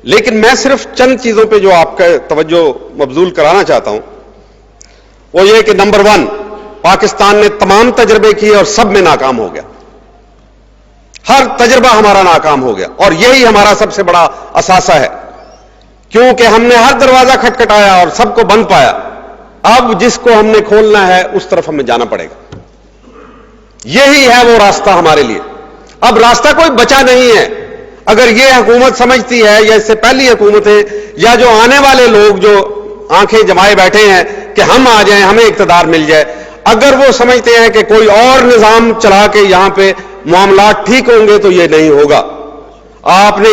لیکن میں صرف چند چیزوں پہ جو آپ کا توجہ مبذول کرانا چاہتا ہوں وہ یہ کہ نمبر 1، پاکستان نے تمام تجربے کیے اور سب میں ناکام ہو گیا. ہر تجربہ ہمارا ناکام ہو گیا اور یہی ہمارا سب سے بڑا اثاثہ ہے، کیونکہ ہم نے ہر دروازہ کھٹکھٹایا اور سب کو بند پایا. اب جس کو ہم نے کھولنا ہے اس طرف ہمیں جانا پڑے گا. یہی ہے وہ راستہ ہمارے لیے. اب راستہ کوئی بچا نہیں ہے. اگر یہ حکومت سمجھتی ہے یا اس سے پہلی حکومتیں یا جو آنے والے لوگ جو آنکھیں جمائے بیٹھے ہیں کہ ہم آ جائیں، ہمیں اقتدار مل جائے، اگر وہ سمجھتے ہیں کہ کوئی اور نظام چلا کے یہاں پہ معاملات ٹھیک ہوں گے تو یہ نہیں ہوگا. آپ نے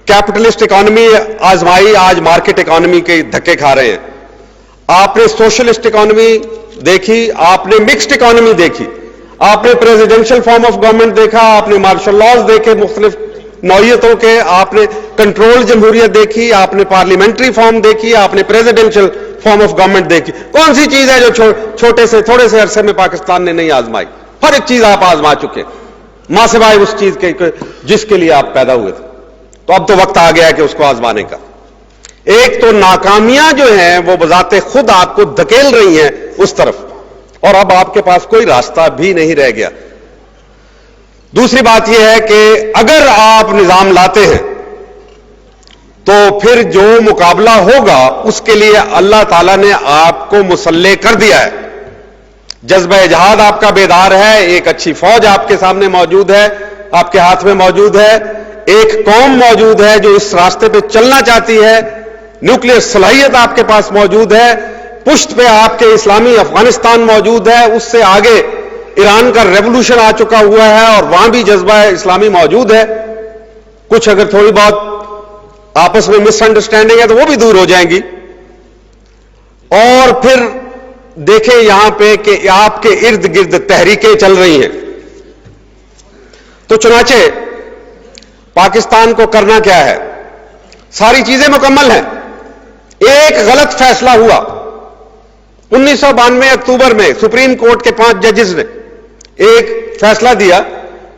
کیپٹلسٹ اکانومی آزمائی، آج مارکیٹ اکانومی کے دھکے کھا رہے ہیں. آپ نے سوشلسٹ اکانومی دیکھی، آپ نے مکسڈ اکانومی دیکھی، آپ نے پریزیڈنشل فارم آف گورنمنٹ دیکھا، آپ نے مارشل لاز دیکھے مختلف نوعیتوں کے، آپ نے کنٹرول جمہوریت دیکھی، آپ نے پارلیمنٹری فارم دیکھی، آپ نے پریزیڈنشل فارم آف گورنمنٹ دیکھی. کون سی چیز ہے جو چھوٹے سے تھوڑے سے عرصے میں پاکستان نے نہیں آزمائی؟ ہر ایک چیز آپ آزما چکے، ماں سوائے اس چیز کے جس کے لیے آپ پیدا ہوئے تھے. تو اب تو وقت آ گیا ہے کہ اس کو آزمانے کا. ایک تو ناکامیاں جو ہیں وہ بذات خود آپ کو دھکیل رہی ہیں اس طرف، اور اب آپ کے پاس کوئی راستہ بھی نہیں رہ گیا. دوسری بات یہ ہے کہ اگر آپ نظام لاتے ہیں تو پھر جو مقابلہ ہوگا اس کے لیے اللہ تعالیٰ نے آپ کو مسلح کر دیا ہے. جذبہ جہاد آپ کا بیدار ہے، ایک اچھی فوج آپ کے سامنے موجود ہے، آپ کے ہاتھ میں موجود ہے، ایک قوم موجود ہے جو اس راستے پہ چلنا چاہتی ہے، نیوکلیئر صلاحیت آپ کے پاس موجود ہے، پشت پہ آپ کے اسلامی افغانستان موجود ہے، اس سے آگے ایران کا ریولوشن آ چکا ہوا ہے اور وہاں بھی جذبہ اسلامی موجود ہے. کچھ اگر تھوڑی بہت آپس میں مس انڈرسٹینڈنگ ہے تو وہ بھی دور ہو جائیں گی. اور پھر دیکھیں یہاں پہ کہ آپ کے ارد گرد تحریکیں چل رہی ہیں. تو چنانچہ پاکستان کو کرنا کیا ہے؟ ساری چیزیں مکمل ہیں. ایک غلط فیصلہ ہوا 1992 اکتوبر میں، سپریم کورٹ کے 5 ججز نے ایک فیصلہ دیا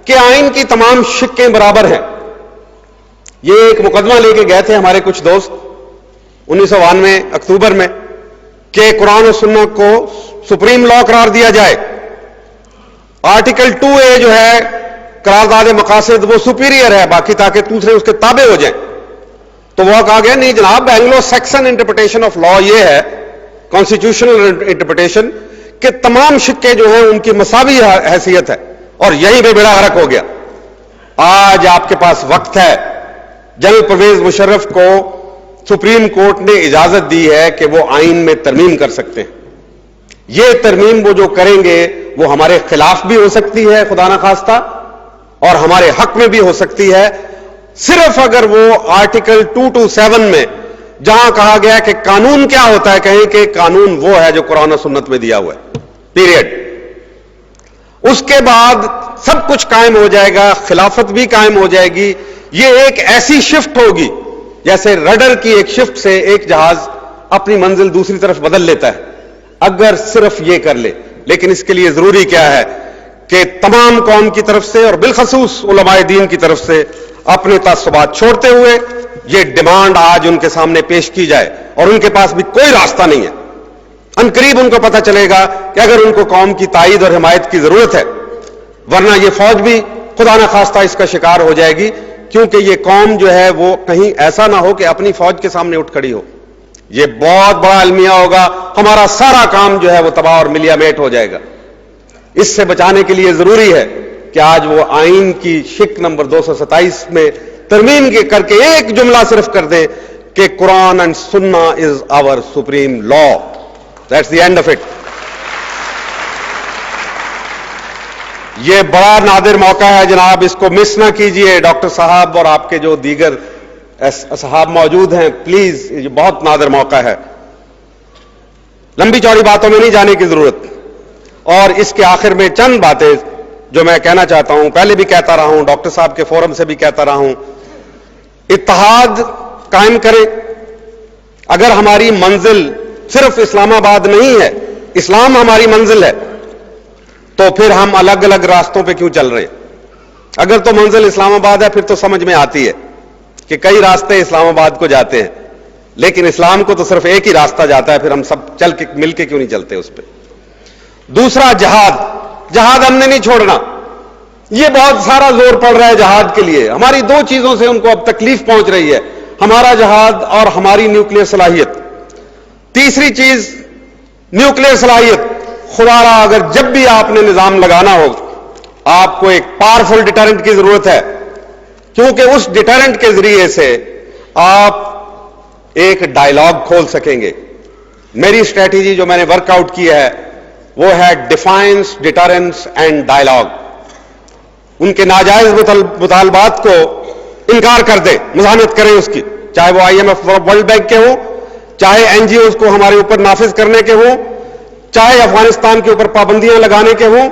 کہ آئین کی تمام شقیں برابر ہیں. یہ ایک مقدمہ لے کے گئے تھے ہمارے کچھ دوست 1992 اکتوبر میں کہ قرآن و سنت کو سپریم لا قرار دیا جائے. آرٹیکل 2A جو ہے قرارداد مقاصد وہ سپیریئر ہے باقی، تاکہ دوسرے اس کے تابع ہو جائیں. تو وہ کہا گیا نہیں جناب، Anglo Saxon interpretation of law یہ ہے، کانسٹیٹیوشنل انٹرپریٹیشن، کہ تمام شقیں جو ہیں ان کی مساوی حیثیت ہے، اور یہیں پہ بیڑا غرق ہو گیا. آج آپ کے پاس وقت ہے. جنرل پرویز مشرف کو سپریم کورٹ نے اجازت دی ہے کہ وہ آئین میں ترمیم کر سکتے ہیں. یہ ترمیم وہ جو کریں گے وہ ہمارے خلاف بھی ہو سکتی ہے خدا نخواستہ، اور ہمارے حق میں بھی ہو سکتی ہے، صرف اگر وہ آرٹیکل 227 میں جہاں کہا گیا کہ قانون کیا ہوتا ہے، کہیں کہ قانون وہ ہے جو قرآن و سنت میں دیا ہوا ہے، پیریڈ. اس کے بعد سب کچھ قائم ہو جائے گا، خلافت بھی قائم ہو جائے گی. یہ ایک ایسی شفٹ ہوگی جیسے رڈر کی ایک شفٹ سے ایک جہاز اپنی منزل دوسری طرف بدل لیتا ہے، اگر صرف یہ کر لے. لیکن اس کے لیے ضروری کیا ہے کہ تمام قوم کی طرف سے اور بالخصوص علماء دین کی طرف سے اپنے تعصبات چھوڑتے ہوئے یہ ڈیمانڈ آج ان کے سامنے پیش کی جائے. اور ان کے پاس بھی کوئی راستہ نہیں ہے. عنقریب ان کو پتہ چلے گا کہ اگر ان کو قوم کی تائید اور حمایت کی ضرورت ہے، ورنہ یہ فوج بھی خدا نخواستہ اس کا شکار ہو جائے گی، کیونکہ یہ قوم جو ہے وہ کہیں ایسا نہ ہو کہ اپنی فوج کے سامنے اٹھ کھڑی ہو. یہ بہت بڑا المیہ ہوگا، ہمارا سارا کام جو ہے وہ تباہ اور ملیا میٹ ہو جائے گا. اس سے بچانے کے لیے ضروری ہے کہ آج وہ آئین کی شق نمبر 227 میں ترمیم کر کے ایک جملہ صرف کر دیں کہ Quran and Sunnah is our supreme law. That's the end of it. یہ بڑا نادر موقع ہے جناب، اس کو مس نہ کیجئے. ڈاکٹر صاحب اور آپ کے جو دیگر اصحاب موجود ہیں، پلیز، یہ بہت نادر موقع ہے. لمبی چوڑی باتوں میں نہیں جانے کی ضرورت، اور اس کے آخر میں چند باتیں جو میں کہنا چاہتا ہوں، پہلے بھی کہتا رہا ہوں، ڈاکٹر صاحب کے فورم سے بھی کہتا رہا ہوں. اتحاد قائم کریں. اگر ہماری منزل صرف اسلام آباد نہیں ہے، اسلام ہماری منزل ہے، تو پھر ہم الگ الگ راستوں پہ کیوں چل رہے ہیں؟ اگر تو منزل اسلام آباد ہے پھر تو سمجھ میں آتی ہے. کہ کئی راستے اسلام آباد کو جاتے ہیں، لیکن اسلام کو تو صرف ایک ہی راستہ جاتا ہے، پھر ہم سب چل کے مل کے کیوں نہیں چلتے اس پہ؟ دوسرا جہاد ہم نے نہیں چھوڑنا. یہ بہت سارا زور پڑ رہا ہے جہاد کے لیے. ہماری دو چیزوں سے ان کو اب تکلیف پہنچ رہی ہے، ہمارا جہاد اور ہماری نیوکلیئر صلاحیت. تیسری چیز نیوکلیئر صلاحیت. خدا را اگر جب بھی آپ نے نظام لگانا ہو، آپ کو ایک پاورفل ڈیٹرنٹ کی ضرورت ہے، کیونکہ اس ڈیٹرنٹ کے ذریعے سے آپ ایک ڈائلاگ کھول سکیں گے. میری اسٹریٹجی جو میں نے ورک آؤٹ کی ہے وہ ہے ڈیفائنس، ڈیٹرنس اینڈ ڈائلاگ. ان کے ناجائز مطالبات کو انکار کر دے، مزاحمت کریں اس کی، چاہے وہ IMF ورلڈ بینک کے ہوں، چاہے NGOs کو ہمارے اوپر نافذ کرنے کے ہوں، چاہے افغانستان کے اوپر پابندیاں لگانے کے ہوں،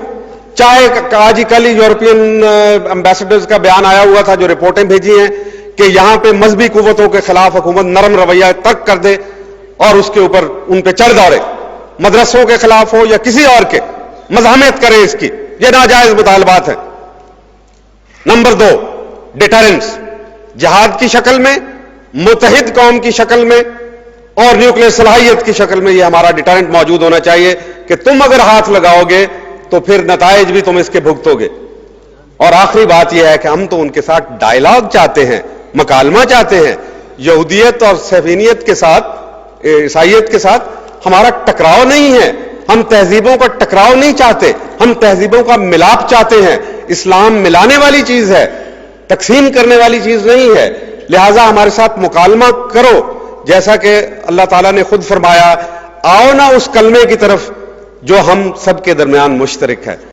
چاہے آج ہی کل یورپین امبیسڈرز کا بیان آیا ہوا تھا جو رپورٹیں بھیجی ہیں کہ یہاں پہ مذہبی قوتوں کے خلاف حکومت نرم رویہ ترک کر دے اور اس کے اوپر ان پہ چڑھ دوڑے، مدرسوں کے خلاف ہو یا کسی اور کے، مزاحمت کریں اس کی. یہ ناجائز مطالبات ہیں. نمبر 2 ڈیٹرنس، جہاد کی شکل میں، متحد قوم کی شکل میں اور نیوکلیئر صلاحیت کی شکل میں. یہ ہمارا ڈیٹرنٹ موجود ہونا چاہیے کہ تم اگر ہاتھ لگاؤ گے تو پھر نتائج بھی تم اس کے بھگتو گے. اور آخری بات یہ ہے کہ ہم تو ان کے ساتھ ڈائلاگ چاہتے ہیں، مکالمہ چاہتے ہیں. یہودیت اور صہیونیت کے ساتھ، عیسائیت کے ساتھ ہمارا ٹکراؤ نہیں ہے. ہم تہذیبوں کا ٹکراؤ نہیں چاہتے، ہم تہذیبوں کا ملاپ چاہتے ہیں. اسلام ملانے والی چیز ہے، تقسیم کرنے والی چیز نہیں ہے. لہذا ہمارے ساتھ مکالمہ کرو، جیسا کہ اللہ تعالیٰ نے خود فرمایا، آؤ نا اس کلمے کی طرف جو ہم سب کے درمیان مشترک ہے.